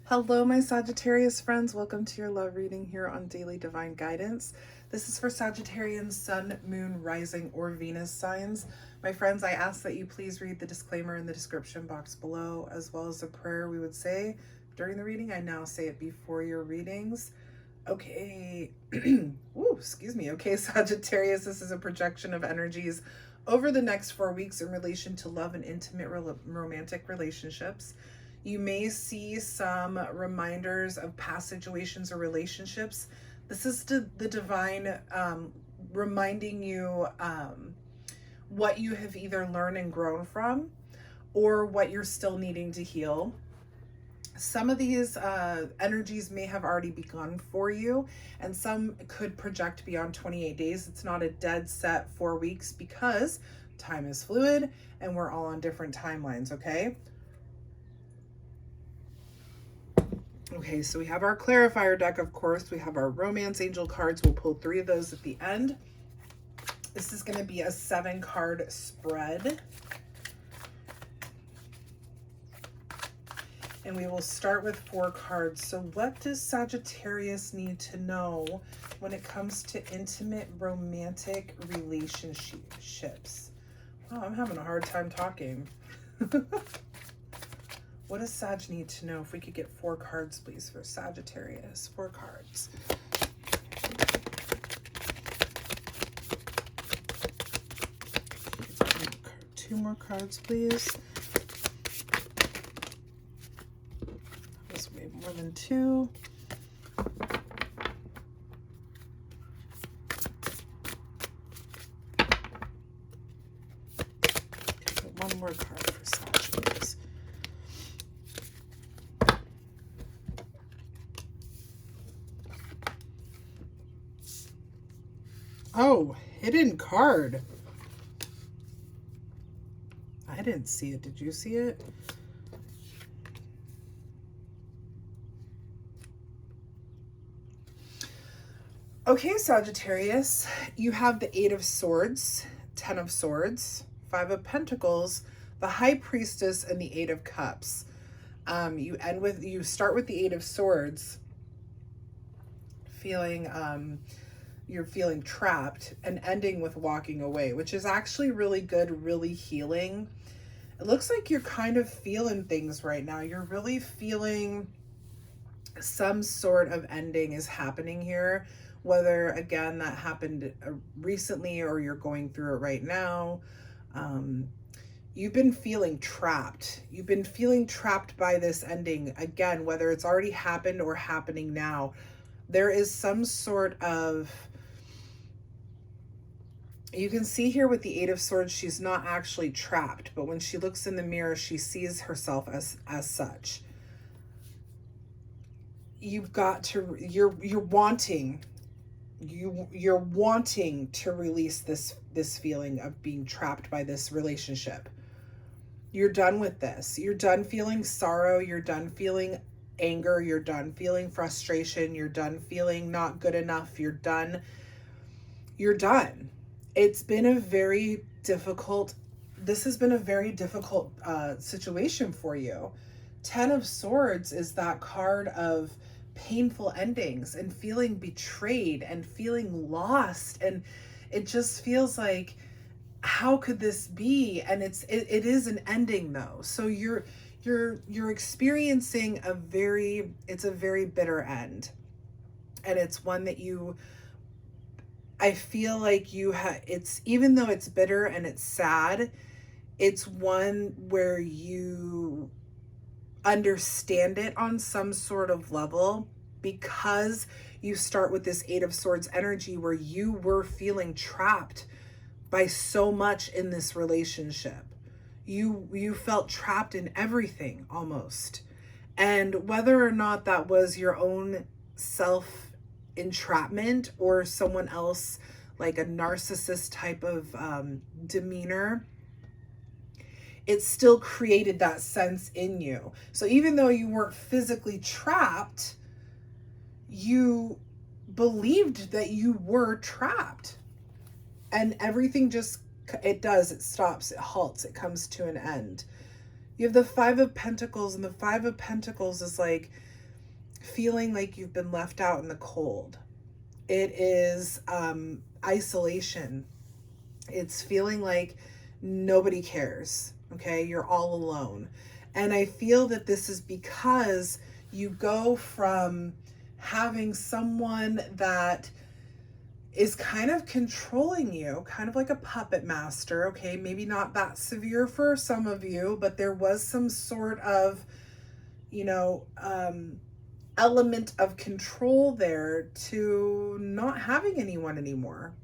Hello, my Sagittarius friends. Welcome to your love reading here on Daily Divine Guidance. This is for Sagittarian Sun, Moon, Rising, or Venus signs. My friends, I ask that you please read the disclaimer in the description box below, as well as the prayer we would say during the reading. I now say it before your readings. Okay. Ooh, excuse me. Okay, Sagittarius, this is a projection of energies over the next 4 weeks in relation to love and intimate romantic relationships. You may see some reminders of past situations or relationships. This is the divine reminding you what you have either learned and grown from or what you're still needing to heal. Some of these energies may have already begun for you, and some could project beyond 28 days. It's not a dead set 4 weeks because time is fluid and we're all on different timelines, okay? Okay, so we have our clarifier deck, of course. We have our romance angel cards. We'll pull 3 of those at the end. This is going to be a 7-card spread. And we will start with 4 cards. So what does Sagittarius need to know when it comes to intimate romantic relationships? Oh, I'm having a hard time talking. What does Sag need to know? If we could get 4 cards, please, for Sagittarius. 4 cards. 2 more cards, please. This way more than 2. Okay, 1 more card for Sag, please. Oh, hidden card. I didn't see it. Did you see it? Okay, Sagittarius, you have the 8 of Swords, 10 of Swords, 5 of Pentacles, the High Priestess, and the 8 of Cups. You start with the 8 of Swords, you're feeling trapped, and ending with walking away, which is actually really good, really healing. It looks like you're kind of feeling things right now. You're really feeling some sort of ending is happening here, whether again that happened recently or you're going through it right now. You've been feeling trapped. You've been feeling trapped by this ending, again, whether it's already happened or happening now. There is some sort of, you can see here with the 8 of Swords, she's not actually trapped, but when she looks in the mirror, she sees herself as such. You've got to, you're wanting to release this feeling of being trapped by this relationship. You're done with this. You're done feeling sorrow. You're done feeling anger. You're done feeling frustration. You're done feeling not good enough. You're done. It's been a very difficult, this has been a very difficult situation for you. 10 of Swords is that card of painful endings and feeling betrayed and feeling lost, and it just feels like, how could this be? And it is an ending though, so you're experiencing it's a very bitter end, and it's one that I feel like it's, even though it's bitter and it's sad, it's one where you understand it on some sort of level, because you start with this 8 of Swords energy where you were feeling trapped by so much in this relationship. You felt trapped in everything almost. And whether or not that was your own self entrapment or someone else, like a narcissist type of demeanor, it still created that sense in you. So even though you weren't physically trapped, you believed that you were trapped, and everything just, it stops, it halts, it comes to an end. You have the 5 of Pentacles, and the 5 of Pentacles is like, feeling like you've been left out in the cold. It is isolation. It's feeling like nobody cares. Okay, you're all alone. And I feel that this is because you go from having someone that is kind of controlling you, kind of like a puppet master. Okay, maybe not that severe for some of you, but there was some sort of, you know, element of control there to not having anyone anymore.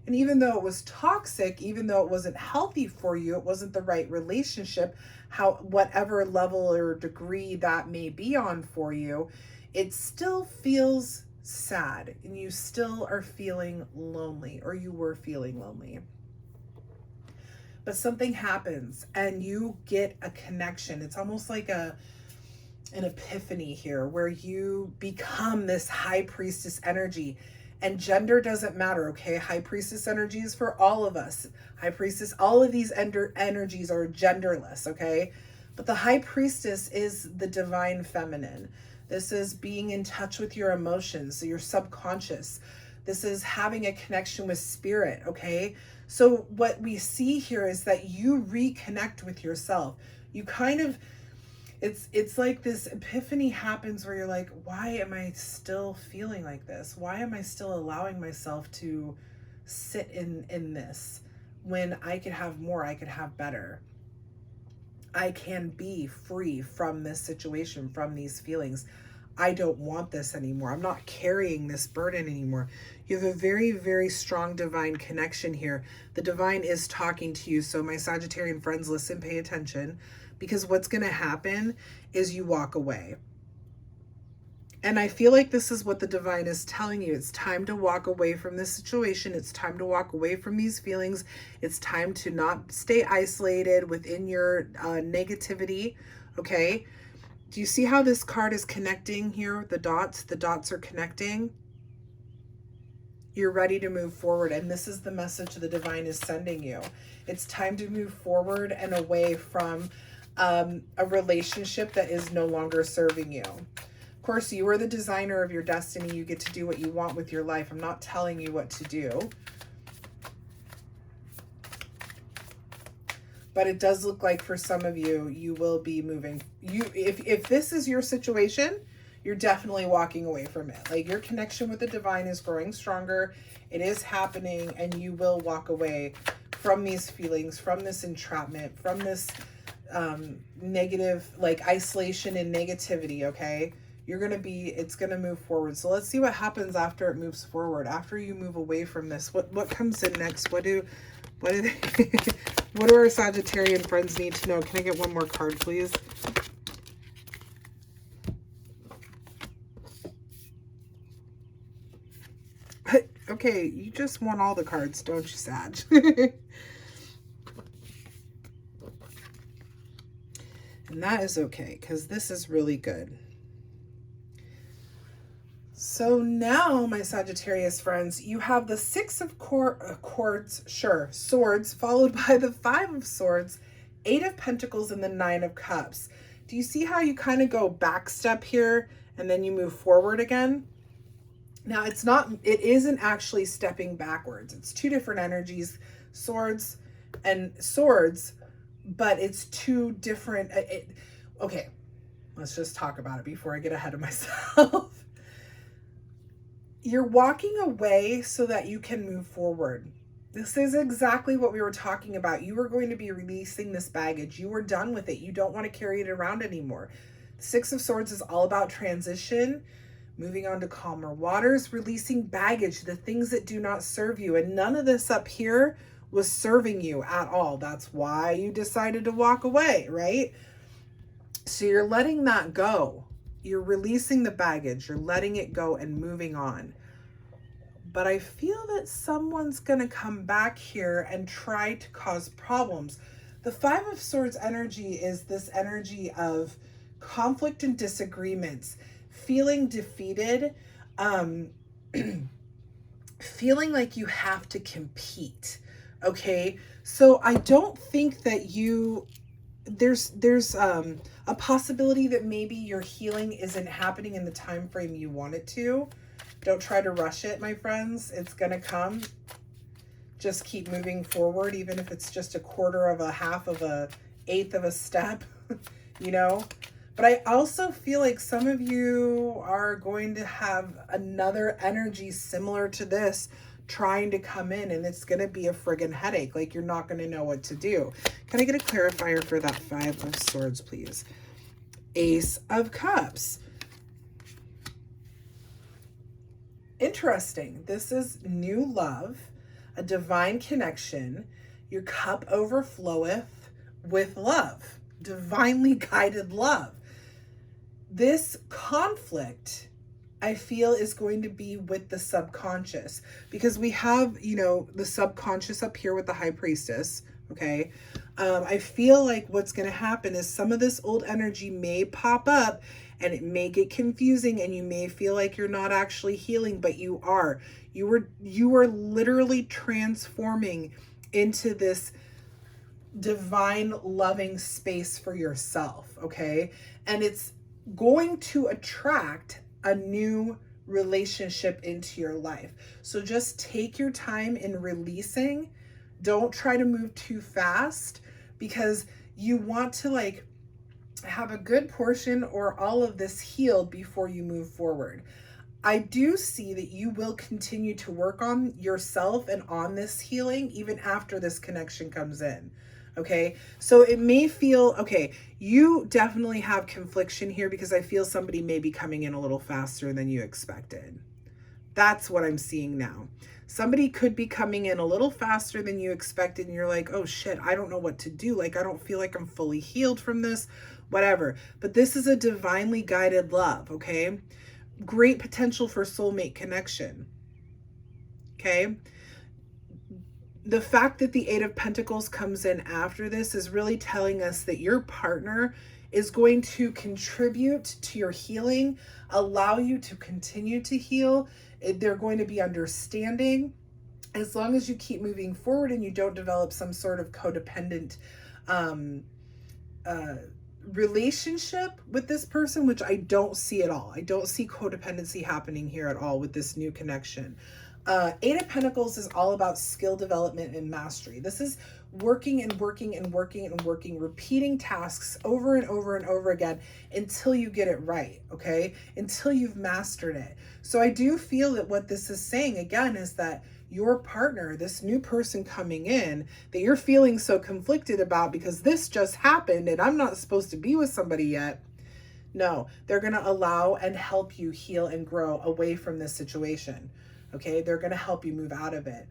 And even though it was toxic, even though it wasn't healthy for you, it wasn't the right relationship, how whatever level or degree that may be on for you, it still feels sad and you still are feeling lonely, or you were feeling lonely. But something happens and you get a connection. It's almost like an epiphany here where you become this high priestess energy. And gender doesn't matter, okay? High priestess energy is for all of us. High priestess, all of these energies are genderless, okay? But the high priestess is the divine feminine. This is being in touch with your emotions, your subconscious. This is having a connection with spirit, okay? So what we see here is that you reconnect with yourself. You kind of, it's like this epiphany happens where you're like, why am I still feeling like this? Why am I still allowing myself to sit in this when I could have more, I could have better? I can be free from this situation, from these feelings. I don't want this anymore. I'm not carrying this burden anymore. You have a very, very strong divine connection here. The divine is talking to you. So my Sagittarian friends, listen, pay attention, because what's going to happen is you walk away. And I feel like this is what the divine is telling you. It's time to walk away from this situation. It's time to walk away from these feelings. It's time to not stay isolated within your negativity. Okay. Do you see how this card is connecting here? The dots are connecting. You're ready to move forward. And this is the message the divine is sending you. It's time to move forward and away from a relationship that is no longer serving you. Of course, you are the designer of your destiny. You get to do what you want with your life. I'm not telling you what to do. But it does look like for some of you, you will be moving. If this is your situation, you're definitely walking away from it. Like, your connection with the divine is growing stronger. It is happening, and you will walk away from these feelings, from this entrapment, from this negative, like, isolation and negativity, okay? It's going to move forward. So let's see what happens after it moves forward. After you move away from this, what comes in next? What do they, what do our Sagittarian friends need to know? Can I get one more card, please? Okay, you just want all the cards, don't you, Sag? And that is okay, because this is really good. So now, my Sagittarius friends, you have the Six of Swords, followed by the Five of Swords, Eight of Pentacles, and the Nine of Cups. Do you see how you kind of go back step here and then you move forward again? Now, it isn't actually stepping backwards. It's two different energies, swords and swords, but it's two different. Okay, let's just talk about it before I get ahead of myself. You're walking away so that you can move forward. This is exactly what we were talking about. You are going to be releasing this baggage. You are done with it. You don't want to carry it around anymore. Six of Swords is all about transition, moving on to calmer waters, releasing baggage, the things that do not serve you. And none of this up here was serving you at all. That's why you decided to walk away, right? So you're letting that go. You're releasing the baggage. You're letting it go and moving on. But I feel that someone's going to come back here and try to cause problems. The Five of Swords energy is this energy of conflict and disagreements, feeling defeated, feeling like you have to compete. Okay, so I don't think that you there's a possibility that maybe your healing isn't happening in the time frame you want it to. Don't try to rush it, my friends. It's gonna come. Just keep moving forward, even if it's just a quarter of a half of a eighth of a step, you know. But I also feel like some of you are going to have another energy similar to this trying to come in, and it's going to be a friggin' headache. Like, you're not going to know what to do. Can I get a clarifier for that 5 of Swords, please? Ace of Cups. Interesting. This is new love, a divine connection. Your cup overfloweth with love, divinely guided love. This conflict, I feel, is going to be with the subconscious, because we have, you know, the subconscious up here with the High Priestess. Okay. I feel like what's going to happen is some of this old energy may pop up, and it may get confusing, and you may feel like you're not actually healing, but you are. You are literally transforming into this divine loving space for yourself. Okay. And it's going to attract a new relationship into your life. So just take your time in releasing. Don't try to move too fast, because you want to like have a good portion or all of this healed before you move forward. I do see that you will continue to work on yourself and on this healing even after this connection comes in. Okay, so it may feel, okay, you definitely have confliction here, because I feel somebody may be coming in a little faster than you expected. That's what I'm seeing now. Somebody could be coming in a little faster than you expected, and you're like, oh shit, I don't know what to do. Like, I don't feel like I'm fully healed from this, whatever. But this is a divinely guided love, okay? Great potential for soulmate connection, okay? The fact that the 8 of Pentacles comes in after this is really telling us that your partner is going to contribute to your healing, allow you to continue to heal. They're going to be understanding, as long as you keep moving forward and you don't develop some sort of codependent relationship with this person, which I don't see at all. I don't see codependency happening here at all with this new connection. 8 of Pentacles is all about skill development and mastery. This is working and working and working and working, repeating tasks over and over and over again until you get it right, okay? Until you've mastered it. So I do feel that what this is saying, again, is that your partner, this new person coming in, that you're feeling so conflicted about because this just happened and I'm not supposed to be with somebody yet. No, they're going to allow and help you heal and grow away from this situation. Okay, they're going to help you move out of it.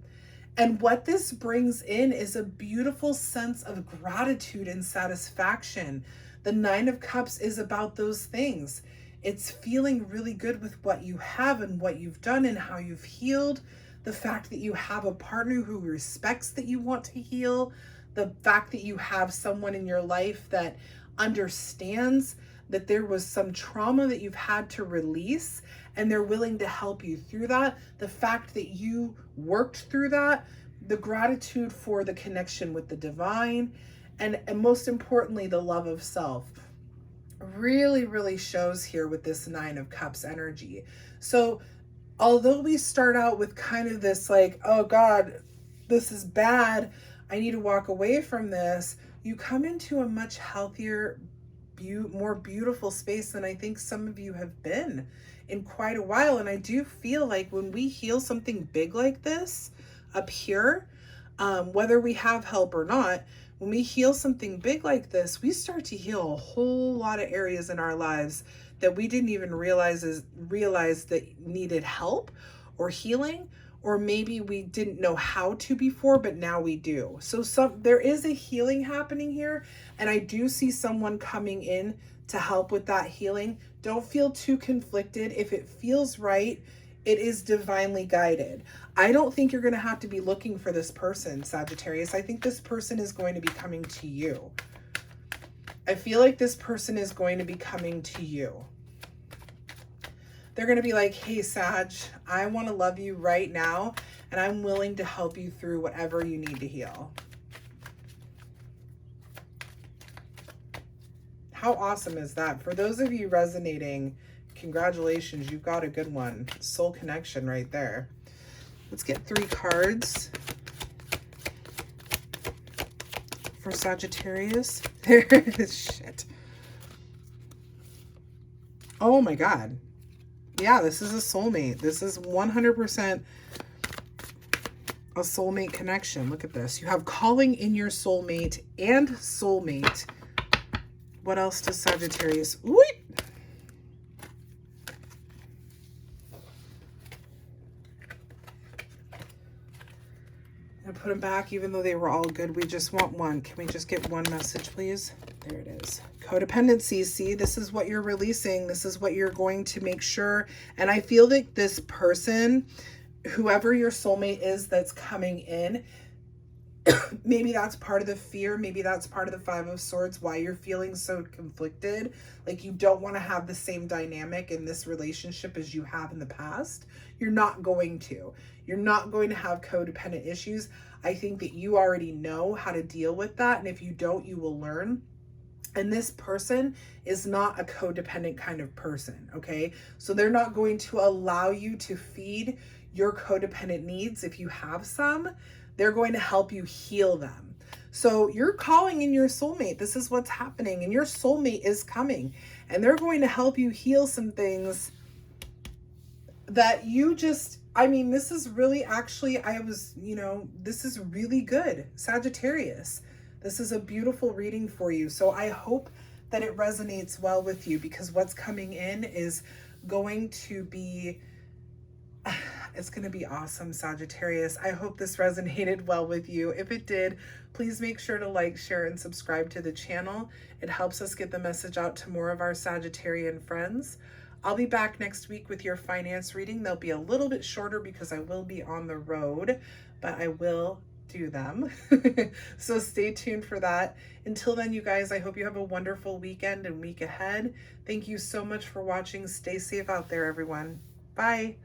And what this brings in is a beautiful sense of gratitude and satisfaction. The 9 of Cups is about those things. It's feeling really good with what you have and what you've done and how you've healed. The fact that you have a partner who respects that you want to heal. The fact that you have someone in your life that understands that there was some trauma that you've had to release, and they're willing to help you through that. The fact that you worked through that, the gratitude for the connection with the divine, and most importantly, the love of self really, really shows here with this 9 of Cups energy. So although we start out with kind of this like, oh God, this is bad, I need to walk away from this, you come into a much healthier, more beautiful space than I think some of you have been in quite a while. And I do feel like when we heal something big like this up here, whether we have help or not, when we heal something big like this, we start to heal a whole lot of areas in our lives that we didn't even realize that needed help or healing, or maybe we didn't know how to before, but now we do. So there is a healing happening here, and I do see someone coming in to help with that healing. Don't feel too conflicted. If it feels right, it is divinely guided. I don't think you're going to have to be looking for this person, Sagittarius. I think this person is going to be coming to you. I feel like this person is going to be coming to you. They're going to be like, hey, Sag, I want to love you right now, and I'm willing to help you through whatever you need to heal. How awesome is that? For those of you resonating, congratulations, you've got a good one. Soul connection right there. Let's get 3 cards for Sagittarius. There it is. Shit. Oh my God. Yeah, this is a soulmate. This is 100% a soulmate connection. Look at this. You have calling in your soulmate and soulmate. What else does Sagittarius? Wait. I put them back even though they were all good. We just want one. Can we just get one message, please? There it is. Codependency. See, this is what you're releasing. This is what you're going to make sure. And I feel that this person, whoever your soulmate is that's coming in, maybe that's part of the fear. Maybe that's part of the 5 of Swords, why you're feeling so conflicted. Like you don't want to have the same dynamic in this relationship as you have in the past. You're not going to. You're not going to have codependent issues. I think that you already know how to deal with that. And if you don't, you will learn. And this person is not a codependent kind of person, okay? So they're not going to allow you to feed your codependent needs if you have some. They're going to help you heal them. So you're calling in your soulmate. This is what's happening. And your soulmate is coming. And they're going to help you heal some things that you just, I mean, this is really actually, this is really good, Sagittarius. This is a beautiful reading for you. So I hope that it resonates well with you, because what's coming in is going to be, it's going to be awesome, Sagittarius. I hope this resonated well with you. If it did, please make sure to like, share, and subscribe to the channel. It helps us get the message out to more of our Sagittarian friends. I'll be back next week with your finance reading. They'll be a little bit shorter because I will be on the road, but I will do them. So stay tuned for that. Until then, you guys, I hope you have a wonderful weekend and week ahead. Thank you so much for watching. Stay safe out there, everyone. Bye.